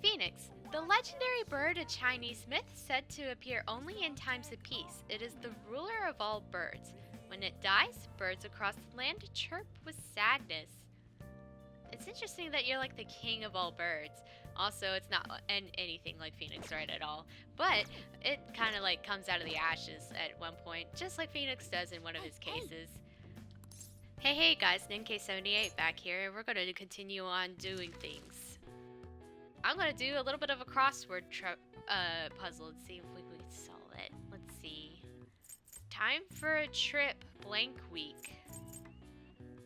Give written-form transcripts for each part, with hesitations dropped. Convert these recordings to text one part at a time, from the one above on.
Phoenix. The legendary bird, a Chinese myth said to appear only in times of peace. It is the ruler of all birds. When it dies, birds across the land chirp with sadness. It's interesting that you're like the king of all birds. Also, it's not anything like Phoenix Wright at all. But it kind of like comes out of the ashes at one point, just like Phoenix does in one of his cases. Hey guys, NK78 back here. We're going to continue on doing things. I'm going to do a little bit of a crossword puzzle and see if we can solve it. Let's see. Time for a trip, blank week.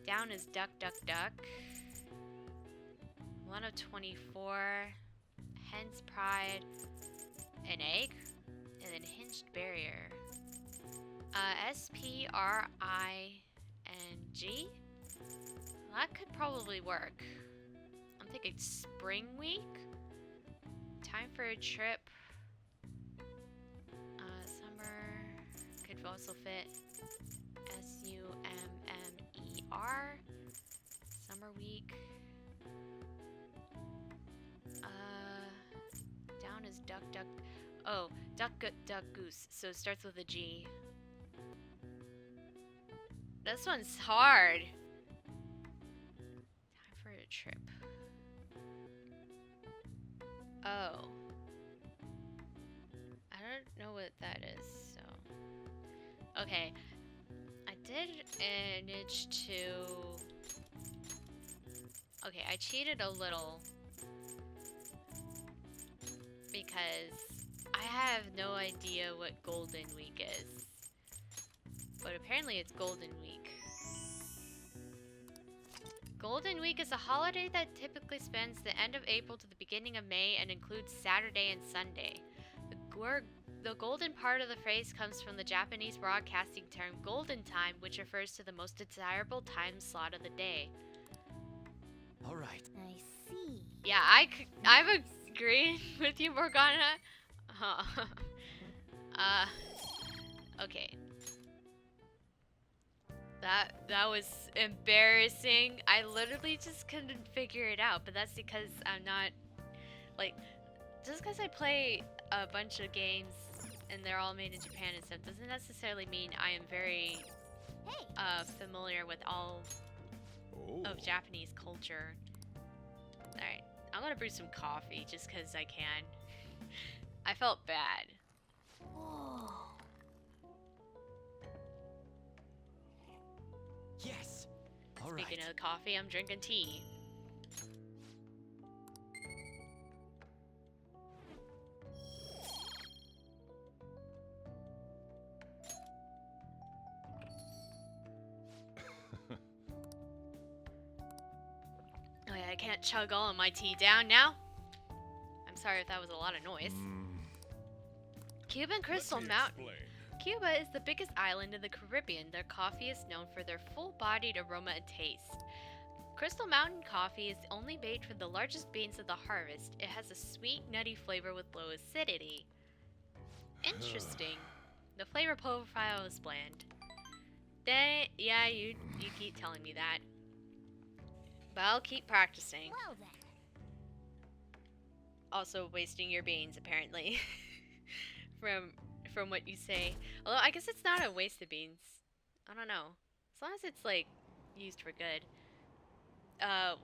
Down is duck, duck, duck. 1 of 24. Hen's pride. An egg. And then hinged barrier. SPRING. That could probably work. I'm thinking spring week. Time for a trip. Summer could also fit. SUMMER. Summer week. Down is duck, duck. Oh, duck, duck, goose. So it starts with a G. This one's hard. Time for a trip. Oh. I don't know what that is, so. Okay. I did manage to. Okay, I cheated a little. Because I have no idea what Golden Week is. But apparently it's Golden Week. Golden Week is a holiday that typically spans the end of April to the beginning of May and includes Saturday and Sunday. The golden part of the phrase comes from the Japanese broadcasting term golden time, which refers to the most desirable time slot of the day. All right. I see. Yeah, I'm agreeing with you, Morgana. Okay. That was embarrassing. I literally just couldn't figure it out, but that's because I'm not, like, just because I play a bunch of games and they're all made in Japan and stuff doesn't necessarily mean I am very familiar with all of Japanese culture. Alright, I'm gonna brew some coffee just because I can. I felt bad. Whoa. Yes. All right. Speaking of coffee, I'm drinking tea. Oh yeah, I can't chug all of my tea down now. I'm sorry if that was a lot of noise. Cuban Crystal Mountain. Cuba is the biggest island in the Caribbean. Their coffee is known for their full-bodied aroma and taste. Crystal Mountain coffee is only made from the largest beans of the harvest. It has a sweet, nutty flavor with low acidity. Interesting. The flavor profile is bland. Yeah, you keep telling me that. But I'll keep practicing. Well then. Also wasting your beans, apparently. From what you say. Although, I guess it's not a waste of beans. I don't know. As long as it's, like, used for good.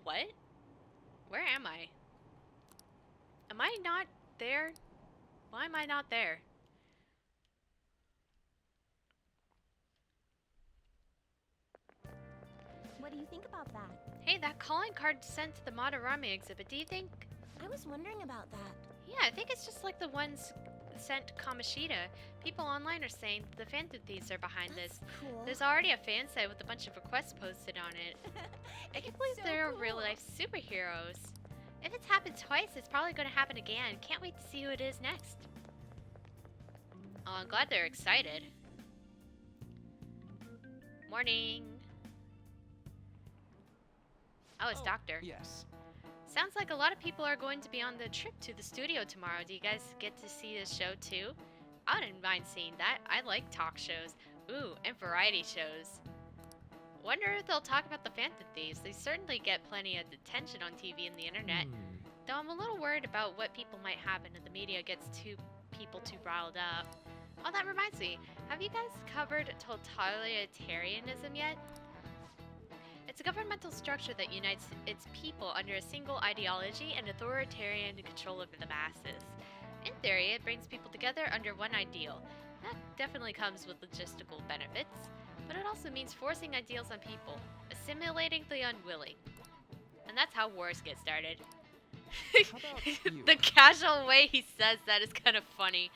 What? Where am I? Am I not there? Why am I not there? What do you think about that? Hey, that calling card sent to the Madarame exhibit, do you think? I was wondering about that. Yeah, I think it's just like the ones sent to Kamoshida. People online are saying the Phantom Thieves are behind this. Cool. There's already a fan site with a bunch of requests posted on it. I can't believe So they're cool. real-life superheroes. If it's happened twice, it's probably going to happen again. Can't wait to see who it is next. Oh, I'm glad they're excited. Morning. Oh, it's Doctor. Yes. Sounds like a lot of people are going to be on the trip to the studio tomorrow. Do you guys get to see the show too? I wouldn't mind seeing that. I like talk shows. Ooh, and variety shows. Wonder if they'll talk about the Phantom Thieves. They certainly get plenty of attention on TV and the internet. Though I'm a little worried about what people might happen if the media gets people too riled up. Oh, that reminds me. Have you guys covered totalitarianism yet? It's a governmental structure that unites its people under a single ideology and authoritarian control over the masses. In theory, it brings people together under one ideal. That definitely comes with logistical benefits, but it also means forcing ideals on people, assimilating the unwilling. And that's how wars get started. How about you? The casual way he says that is kind of funny.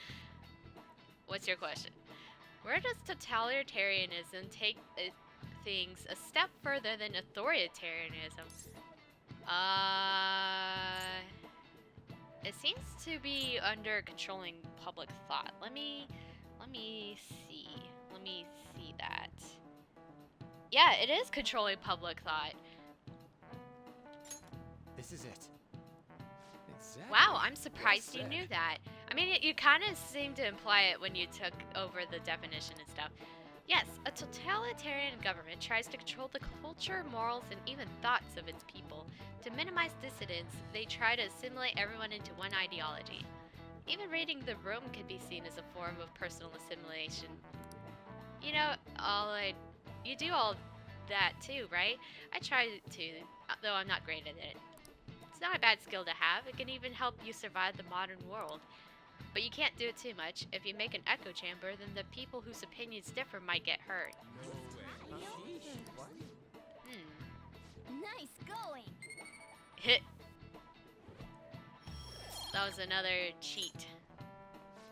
What's your question? Where does totalitarianism take things a step further than authoritarianism? It seems to be under controlling public thought. Let me see. Let me see that. Yeah, it is controlling public thought. This is it. Exactly. Wow, I'm surprised Well you knew said. that. I mean, you kind of seemed to imply it when you took over the definition and stuff. Yes, a totalitarian government tries to control the culture, morals, and even thoughts of its people. To minimize dissidence, they try to assimilate everyone into one ideology. Even reading the room can be seen as a form of personal assimilation. You know, you do all that too, right? I try to, though I'm not great at it. It's not a bad skill to have. It can even help you survive the modern world. But you can't do it too much. If you make an echo chamber, then the people whose opinions differ might get hurt. Nice going. Hit. That was another cheat.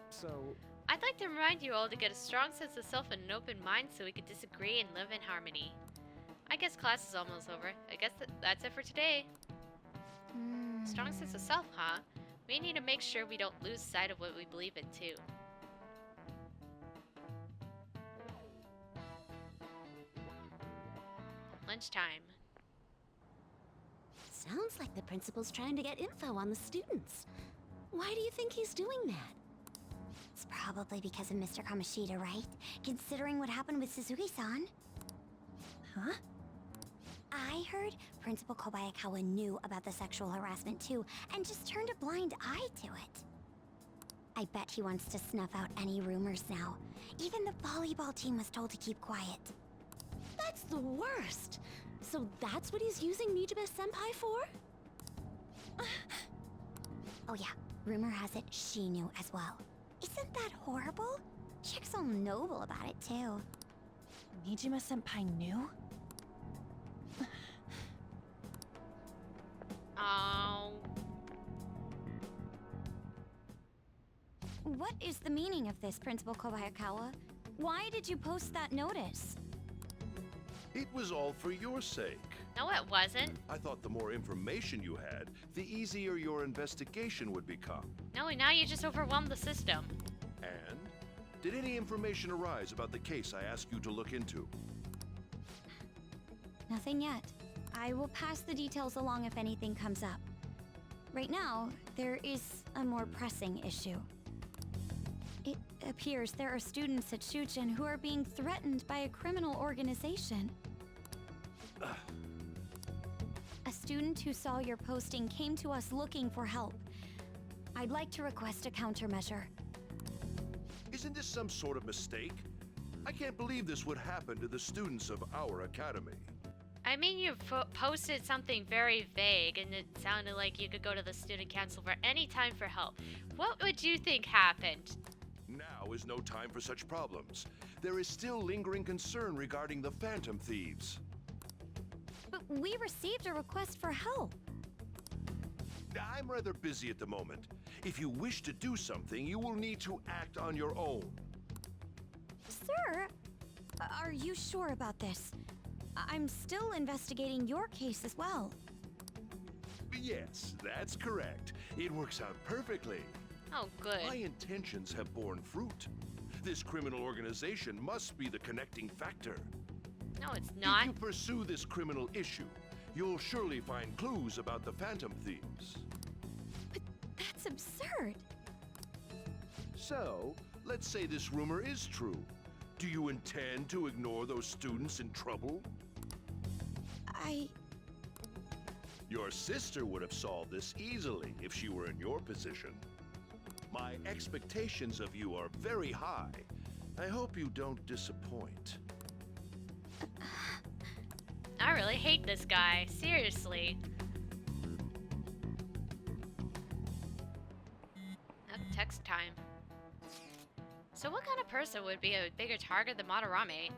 So, I'd like to remind you all to get a strong sense of self and an open mind so we can disagree and live in harmony. I guess class is almost over. I guess that's it for today. Strong sense of self, huh? We need to make sure we don't lose sight of what we believe in, too. Lunchtime. Sounds like the principal's trying to get info on the students. Why do you think he's doing that? It's probably because of Mr. Kamoshida, right? Considering what happened with Suzuki-san. Huh? I heard Principal Kobayakawa knew about the sexual harassment too, and just turned a blind eye to it. I bet he wants to snuff out any rumors now. Even the volleyball team was told to keep quiet. That's the worst! So that's what he's using Nijime-senpai for? Oh yeah, rumor has it she knew as well. Isn't that horrible? Chick's all noble about it too. Nijime-senpai knew? Oh. What is the meaning of this, Principal Kobayakawa? Why did you post that notice? It was all for your sake. No, it wasn't. I thought the more information you had, the easier your investigation would become. No, now you just overwhelmed the system. And did any information arise about the case I asked you to look into? Nothing yet. I will pass the details along if anything comes up. Right now, there is a more pressing issue. It appears there are students at Shujin who are being threatened by a criminal organization. A student who saw your posting came to us looking for help. I'd like to request a countermeasure. Isn't this some sort of mistake? I can't believe this would happen to the students of our academy. I mean, you posted something very vague, and it sounded like you could go to the student council for any time for help. What would you think happened? Now is no time for such problems. There is still lingering concern regarding the Phantom Thieves. But we received a request for help. I'm rather busy at the moment. If you wish to do something, you will need to act on your own. Sir, are you sure about this? I'm still investigating your case as well. Yes, that's correct. It works out perfectly. Oh, good. My intentions have borne fruit. This criminal organization must be the connecting factor. No, it's If not. you pursue this criminal issue, you'll surely find clues about the Phantom Thieves. But that's absurd. So, let's say this rumor is true. Do you intend to ignore those students in trouble? Your sister would have solved this easily if she were in your position. My expectations of you are very high. I hope you don't disappoint. I really hate this guy. Seriously. Text time. So what kind of person would be a bigger target than Madarame?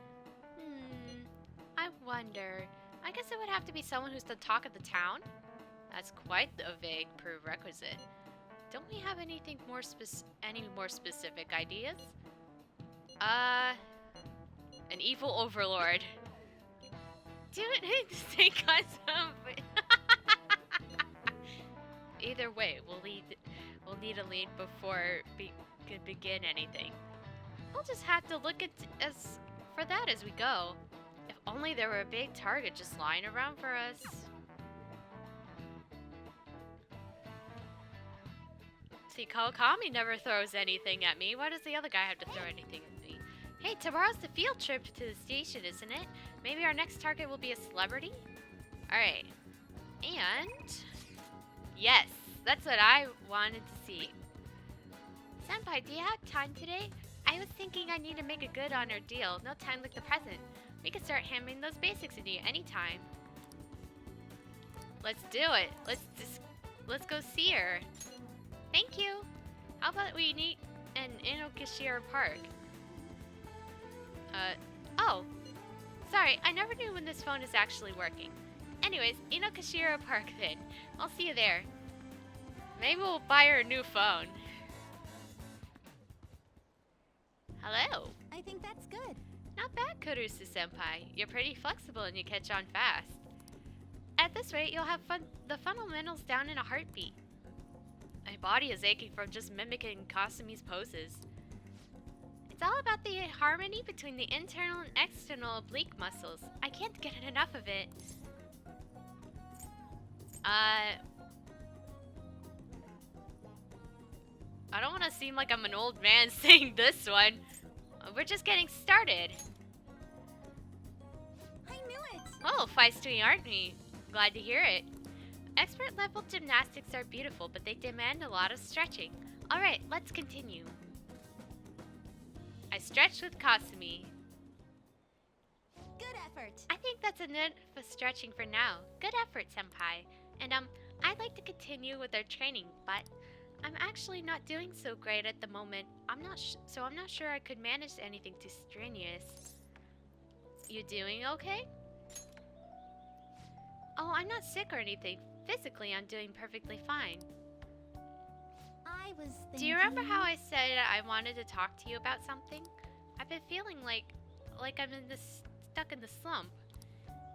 I wonder. I guess it would have to be someone who's the talk of the town? That's quite a vague prerequisite. Don't we have anything more any more specific ideas? An evil overlord. Do it to think on something. Either way, we'll need a lead before we could begin anything. We'll just have to look at for that as we go. If only there were a big target just lying around for us. See, Kawakami never throws anything at me. Why does the other guy have to throw anything at me? Hey, tomorrow's the field trip to the station, isn't it? Maybe our next target will be a celebrity? Alright. And... yes, that's what I wanted to see. Senpai, do you have time today? I was thinking I need to make a good on our deal. No time like the present. We could start hammering those basics into you anytime. Let's do it. Let's go see her. Thank you. How about we meet in Inokashira Park? Oh. Sorry, I never knew when this phone is actually working. Anyways, Inokashira Park then. I'll see you there. Maybe we'll buy her a new phone. Hello. I think that's good. Not bad, Kurusu-senpai. You're pretty flexible and you catch on fast. At this rate, you'll have the fundamentals down in a heartbeat. My body is aching from just mimicking Kasumi's poses. It's all about the harmony between the internal and external oblique muscles. I can't get enough of it. I don't want to seem like I'm an old man saying this one. We're just getting started. I knew it! Oh, feisty, aren't we? Glad to hear it. Expert level gymnastics are beautiful, but they demand a lot of stretching. Alright, let's continue. I stretched with Kasumi. Good effort! I think that's enough for stretching for now. Good effort, senpai. And I'd like to continue with our training, but I'm actually not doing so great at the moment. I'm not sure I could manage anything too strenuous. You doing okay? Oh, I'm not sick or anything. Physically, I'm doing perfectly fine. I was thinking... Do you remember how I said I wanted to talk to you about something? I've been feeling like I'm stuck in the slump.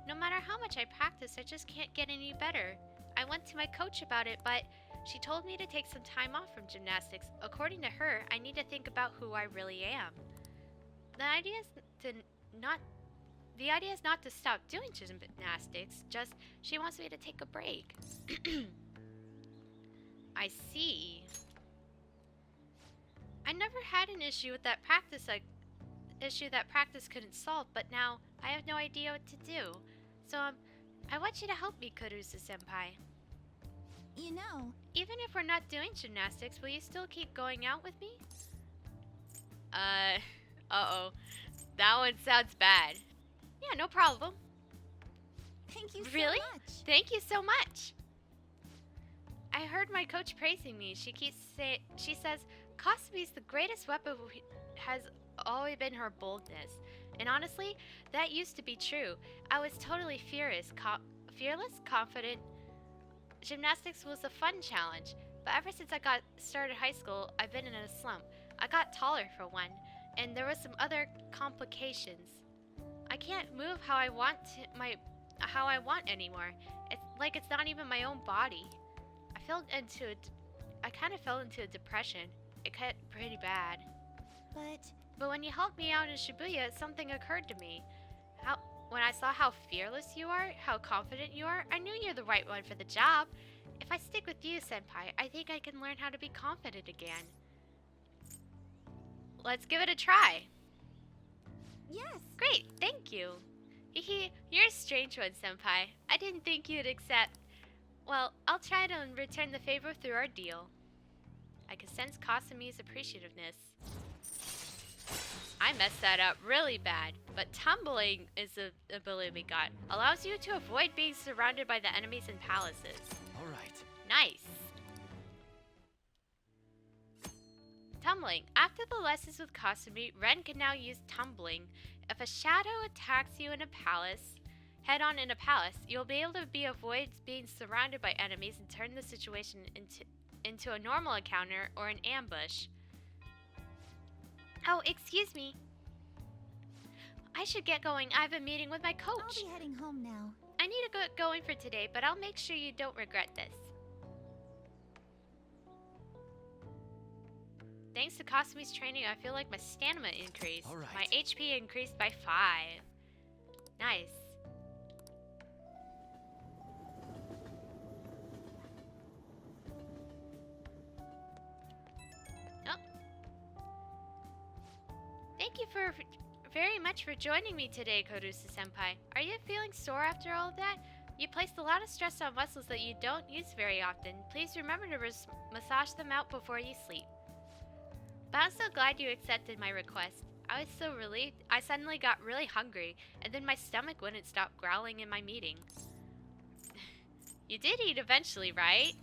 No matter how much I practice, I just can't get any better. I went to my coach about it, but she told me to take some time off from gymnastics. According to her, I need to think about who I really am. The idea is not to stop doing gymnastics, just she wants me to take a break. I see. I never had an issue with that practice practice couldn't solve, but now I have no idea what to do. So I want you to help me, Kurusu-senpai. You know... Even if we're not doing gymnastics, will you still keep going out with me? Uh-oh. That one sounds bad. Yeah, no problem. Thank you Really? so much. Thank you so much. I heard my coach praising me. She says Kasumi's the greatest weapon has always been her boldness. And honestly, that used to be true. I was totally fearless, confident. Gymnastics was a fun challenge, but ever since I got started high school, I've been in a slump. I got taller for one, and there was some other complications. I can't move how I want anymore. It's like it's not even my own body. I kind of fell into a depression. It got pretty bad. But when you helped me out in Shibuya, something occurred to me. When I saw how fearless you are, how confident you are, I knew you're the right one for the job. If I stick with you, senpai, I think I can learn how to be confident again. Let's give it a try. Yes. Great, thank you. Hehe, you're a strange one, senpai. I didn't think you'd accept Well, I'll try to return the favor through our deal. I can sense Kasumi's appreciativeness. I messed that up really bad, but tumbling is the ability we got. Allows you to avoid being surrounded by the enemies in palaces. All right. Nice. Tumbling. After the lessons with Kasumi, Ren can now use tumbling. If a shadow attacks you in a palace, head-on in a palace, you'll be able to avoid being surrounded by enemies and turn the situation into a normal encounter or an ambush. Oh, excuse me. I should get going. I have a meeting with my coach. I'll be heading home now. I need to get going for today, but I'll make sure you don't regret this. Thanks to Kasumi's training, I feel like my stamina increased. All right. My HP increased by 5. Nice. Oh. Thank you very much for joining me today, Korusu-senpai. Are you feeling sore after all of that? You placed a lot of stress on muscles that you don't use very often. Please remember to massage them out before you sleep. But I'm so glad you accepted my request. I was so relieved. I suddenly got really hungry, and then my stomach wouldn't stop growling in my meeting. You did eat eventually, right?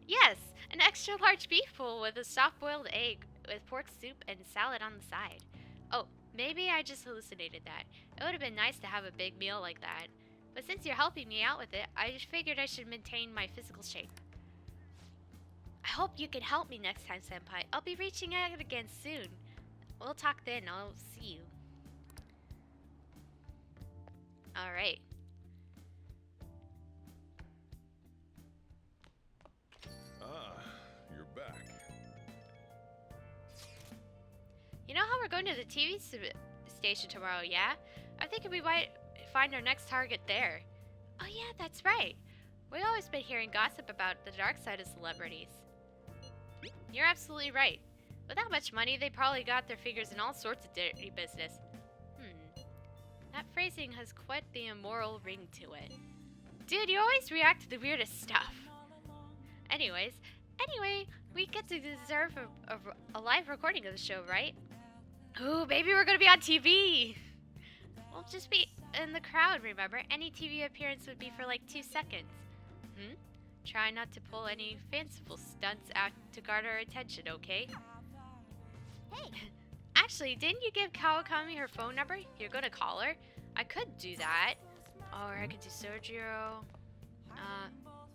Yes, an extra large beef bowl with a soft-boiled egg with pork soup and salad on the side. Oh, maybe I just hallucinated that. It would have been nice to have a big meal like that. But since you're helping me out with it, I just figured I should maintain my physical shape. I hope you can help me next time, Senpai. I'll be reaching out again soon. We'll talk then. I'll see you. Alright. Ah, you're back. You know how we're going to the TV station tomorrow, yeah? I think we might find our next target there. Oh yeah, that's right. We've always been hearing gossip about the dark side of celebrities. You're absolutely right. With that much money, they probably got their fingers in all sorts of dirty business. That phrasing has quite the immoral ring to it. Dude, you always react to the weirdest stuff. Anyway, we get to deserve a live recording of the show, right? Ooh, baby, we're gonna be on TV! We'll just be in the crowd, remember? Any TV appearance would be for like 2 seconds. Try not to pull any fanciful stunts out to garner attention, okay? Hey! Actually, didn't you give Kawakami her phone number? You're gonna call her? I could do that. Or I could do Sojiro.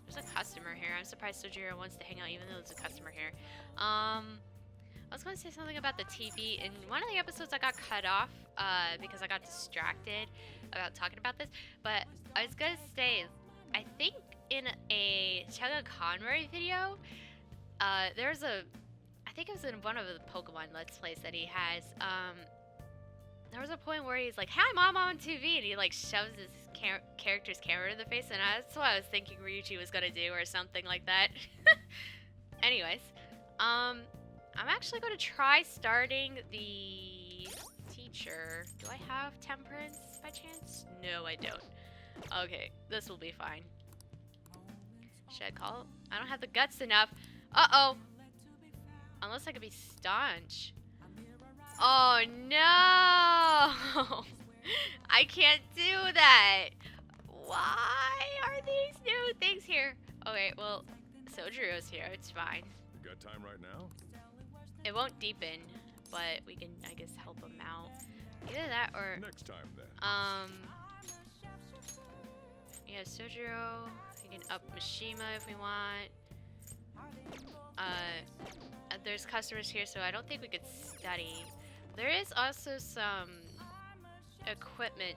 There's a customer here. I'm surprised Sojiro wants to hang out even though there's a customer here. I was going to say something about the TV. In one of the episodes I got cut off because I got distracted about talking about this. But I was going to say, I think in a Chaga Conroy video, I think it was in one of the Pokemon Let's Plays that he has, there was a point where he's like, "Hi, Mom, I'm on TV," and he like shoves his character's camera in the face, and that's what I was thinking Ryuji was gonna do, or something like that. Anyways, I'm actually gonna try starting the teacher. Do I have temperance by chance? No, I don't. Okay, this will be fine. Should I call? I don't have the guts enough. Uh-oh. Unless I could be staunch. Oh no! I can't do that! Why are these new things here? Okay, well, Sojiro's here, it's fine. You got time right now? It won't deepen, but we can, I guess, help him out. Either that or... Next time, then. Yeah, Sojiro. We can up Mishima if we want. There's customers here, so I don't think we could study. There is also some equipment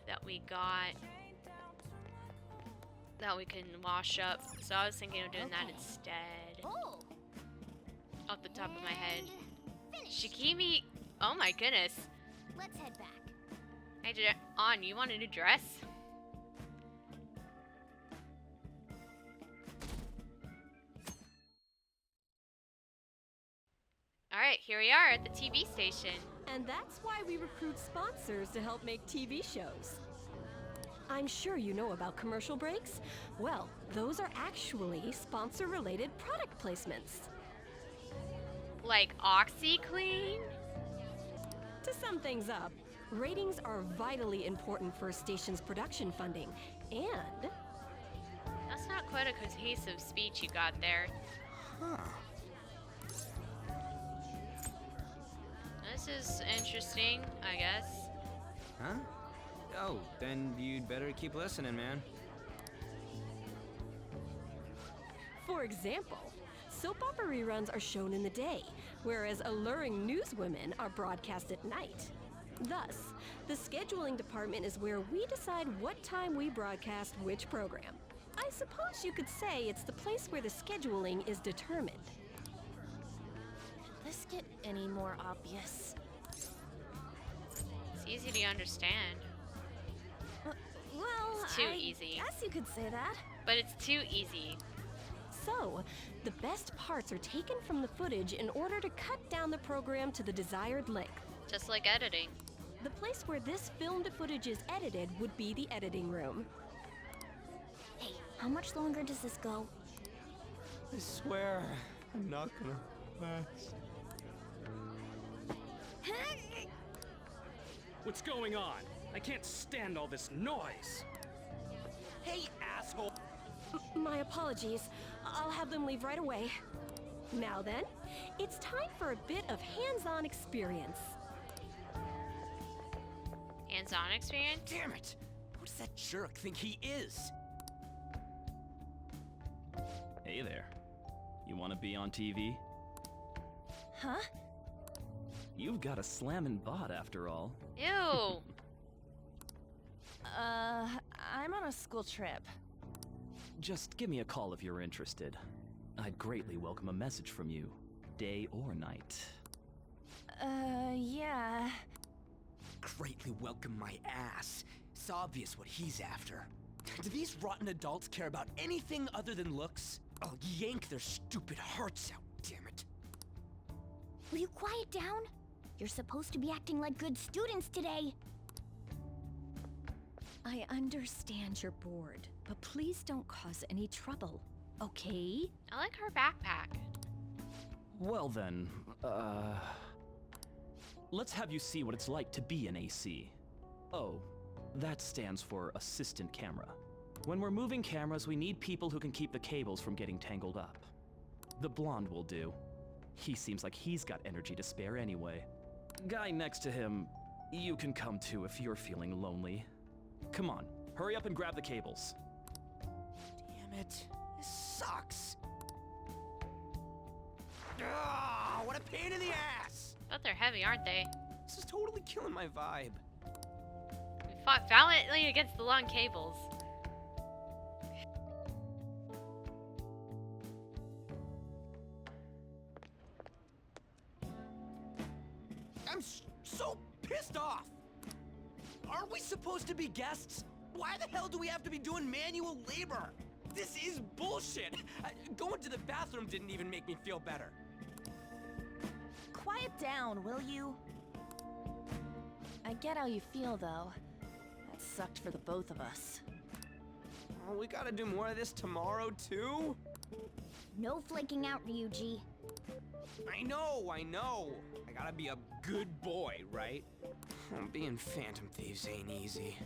that we got that we can wash up. So I was thinking of doing that instead. Oh. Off the top of my head. Shikimi, oh my goodness. Let's head back. Hey, Ann, you want a new dress? Alright, here we are at the TV station. And that's why we recruit sponsors to help make TV shows. I'm sure you know about commercial breaks. Well, those are actually sponsor-related product placements. Like OxyClean? To sum things up, ratings are vitally important for a station's production funding, and That's not quite a cohesive speech you got there. Huh. This is interesting, I guess. Huh? Oh, then you'd better keep listening, man. for example, soap opera reruns are shown in the day, whereas alluring newswomen are broadcast at night. Thus, the scheduling department is where we decide what time we broadcast which program. I suppose you could say it's the place where the scheduling is determined. Could this get any more obvious? It's easy to understand, Well, It's too I easy. guess you could say that. but it's too easy. So, the best parts are taken from the footage in order to cut down the program to the desired length. Just like editing. The place where this filmed footage is edited would be the editing room. Hey, how much longer does this go? I swear, I'm not gonna last. What's going on? I can't stand all this noise. Hey, asshole! My apologies. I'll have them leave right away. Now then, it's time for a bit of hands-on experience. Hands-on experience? Damn it! Who does that jerk think he is? Hey there. You want to be on TV? Huh? You've got a slammin' bot after all. Ew. I'm on a school trip. Just give me a call if you're interested. I'd greatly welcome a message from you, day or night. Yeah. Greatly welcome my ass. It's obvious what he's after. Do these rotten adults care about anything other than looks? I'll yank their stupid hearts out, damn it. Will you quiet down? You're supposed to be acting like good students today. I understand you're bored, but please don't cause any trouble, okay? I like her backpack. Well then, let's have you see what it's like to be an AC. Oh, that stands for assistant camera. When we're moving cameras, we need people who can keep the cables from getting tangled up. The blonde will do. He seems like he's got energy to spare anyway. Guy next to him, you can come too if you're feeling lonely. Come on, hurry up and grab the cables. Damn it. This sucks. Ah, what a pain in the ass! But they're heavy, aren't they? This is totally killing my vibe. We fought valiantly against the long cables. I'm so pissed off! Aren't we supposed to be guests? Why the hell do we have to be doing manual labor? This is bullshit! Going to the bathroom didn't even make me feel better. Quiet down, will you? I get how you feel, though. That sucked for the both of us. Oh, we gotta do more of this tomorrow, too? No flaking out, Ryuji. I know! I gotta be a good boy, right? Being Phantom Thieves ain't easy.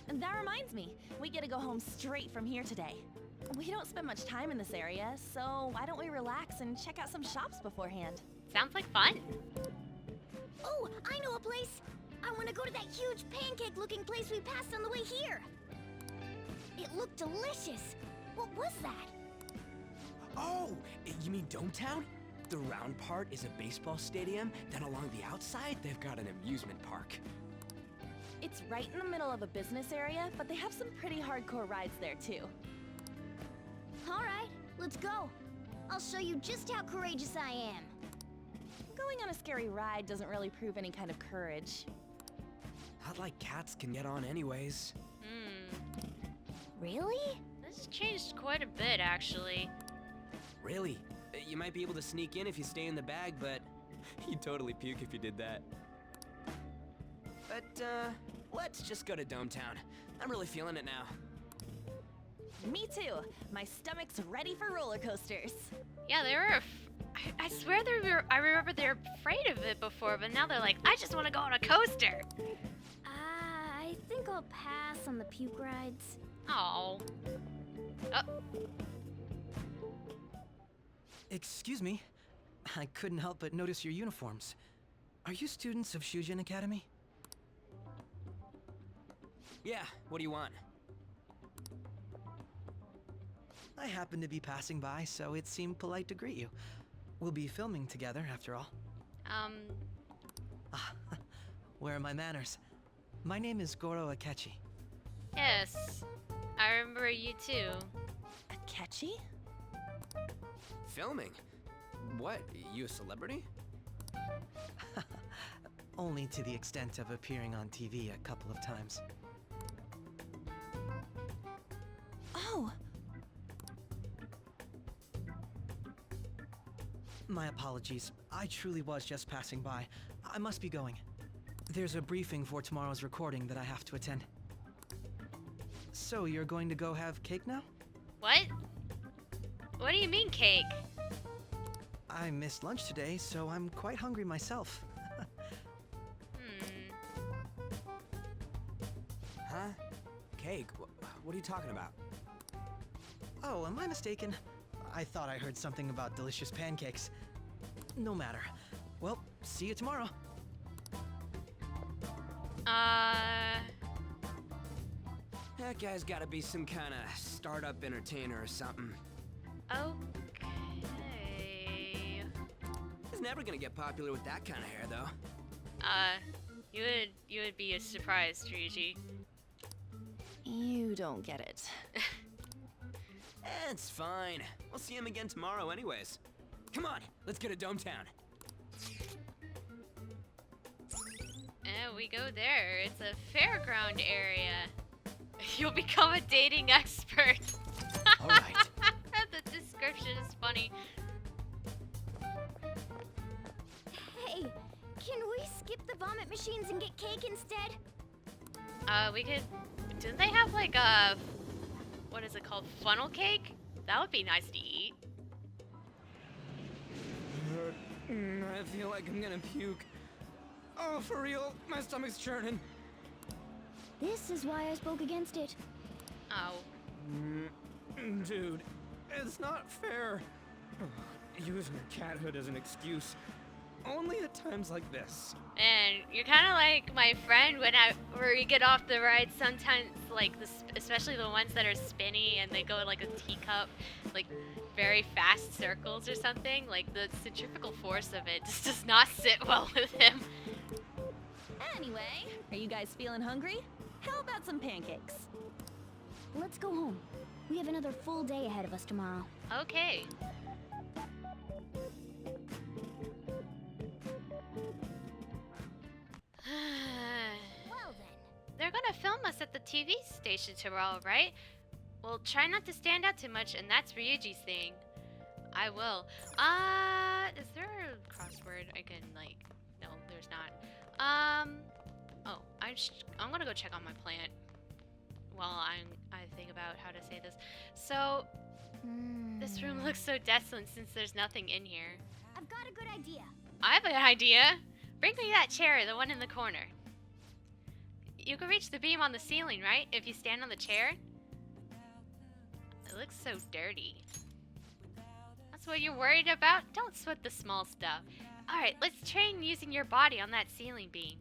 And that reminds me, we get to go home straight from here today. We don't spend much time in this area, so why don't we relax and check out some shops beforehand? Sounds like fun. Oh, I know a place! I want to go to that huge pancake-looking place we passed on the way here! It looked delicious! What was that? Oh, you mean Dometown? The round part is a baseball stadium, then along the outside, they've got an amusement park. It's right in the middle of a business area, but they have some pretty hardcore rides there too. Alright, let's go. I'll show you just how courageous I am. Going on a scary ride doesn't really prove any kind of courage. Not like cats can get on anyways. Really? This changed quite a bit, actually. Really? You might be able to sneak in if you stay in the bag, but you'd totally puke if you did that. But, Let's just go to Dometown. I'm really feeling it now. Me too. My stomach's ready for roller coasters. Yeah, they were. I swear they were. I remember they were afraid of it before, but now they're like, I just want to go on a coaster. I think I'll pass on the puke rides. Oh. Excuse me. I couldn't help but notice your uniforms. Are you students of Shujin Academy? Yeah, what do you want? I happened to be passing by, so it seemed polite to greet you. We'll be filming together, after all. Where are my manners? My name is Goro Akechi. Yes. I remember you too. Akechi? Filming? What? You a celebrity? Only to the extent of appearing on TV a couple of times. Oh, My apologies. I truly was just passing by. I must be going. There's a briefing for tomorrow's recording that I have to attend. So, you're going to go have cake now? What? What do you mean cake? I missed lunch today, so I'm quite hungry myself. Huh? Cake? What are you talking about? Oh, am I mistaken? I thought I heard something about delicious pancakes. No matter. Well, see you tomorrow. That guy's gotta be some kind of startup entertainer or something. Okay. He's never gonna get popular with that kind of hair, though. You would be surprised, Ryuji. you don't get it. It's fine. We'll see him again tomorrow anyways. Come on, let's go to Dometown. And we go there. It's a fairground area. You'll become a dating expert. All right. The description is funny. Hey, can we skip the vomit machines and get cake instead? We could. Didn't they have like a. What is it called? Funnel cake? That would be nice to eat. I feel like I'm gonna puke. Oh, for real? My stomach's churning. This is why I spoke against it. Oh. Dude, it's not fair. Using your cathood as an excuse. Only at times like this. And you're kind of like my friend where you get off the ride sometimes, like especially the ones that are spinny and they go in like a teacup, like very fast circles or something. Like the centrifugal force of it just does not sit well with him. Anyway, are you guys feeling hungry? How about some pancakes? Let's go home. We have another full day ahead of us tomorrow. Okay. Well then. They're gonna film us at the TV station tomorrow, right? Well, try not to stand out too much, and that's Ryuji's thing. I will. Is there a crossword I can, like... No, there's not. Oh, I'm gonna go check on my plant while I think about how to say this. So, this room looks so desolate since there's nothing in here. I've got a good idea. I have an idea. Bring me that chair, the one in the corner. You can reach the beam on the ceiling, right? If you stand on the chair? It looks so dirty. That's what you're worried about? Don't sweat the small stuff. Alright, let's train using your body on that ceiling beam.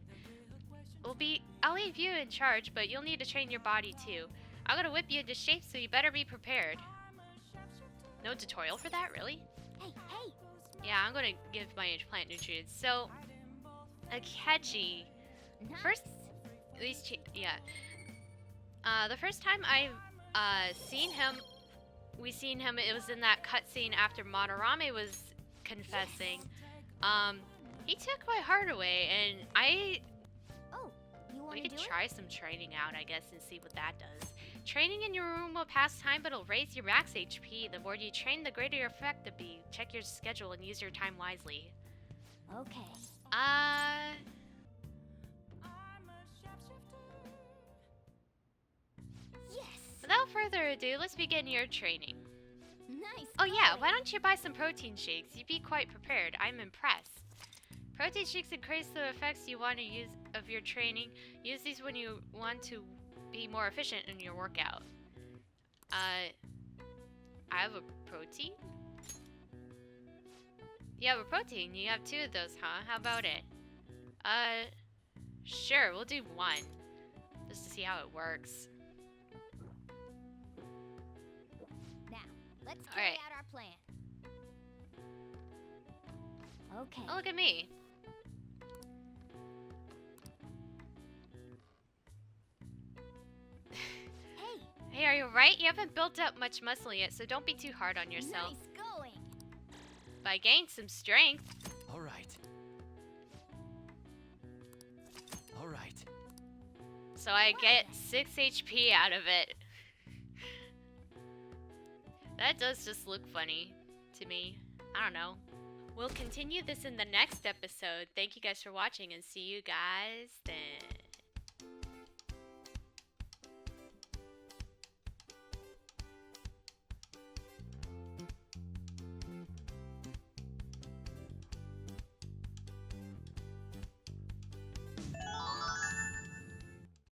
I'll leave you in charge, but you'll need to train your body too. I'm gonna whip you into shape, so you better be prepared. No tutorial for that, really? Hey, hey! Yeah, I'm gonna give my plant nutrients. So, Akechi. First, the first time I we seen him, it was in that cutscene after Madarame was confessing. He took my heart away, and we could try some training out, I guess, and see what that does. Training in your room will pass time, but it'll raise your max HP. The more you train, the greater your effect will be. Check your schedule and use your time wisely. Okay. Without further ado, let's begin your training. Nice. Oh yeah, going. why don't you buy some protein shakes? You'd be quite prepared. I'm impressed. Protein shakes increase the effects you want to use of your training. Use these when you want to be more efficient in your workout. I have a protein? You have a protein. You have 2 of those, huh? How about it? Sure, we'll do 1. Just to see how it works. Now, let's All carry right. out our plan. Okay. Oh, look at me. Hey, Hey, are you right? You haven't built up much muscle yet, so don't be too hard on yourself. nice going. But I gained some strength. All right. All right. So I get 6 HP out of it. That does just look funny to me. I don't know. We'll continue this in the next episode. Thank you guys for watching and see you guys then.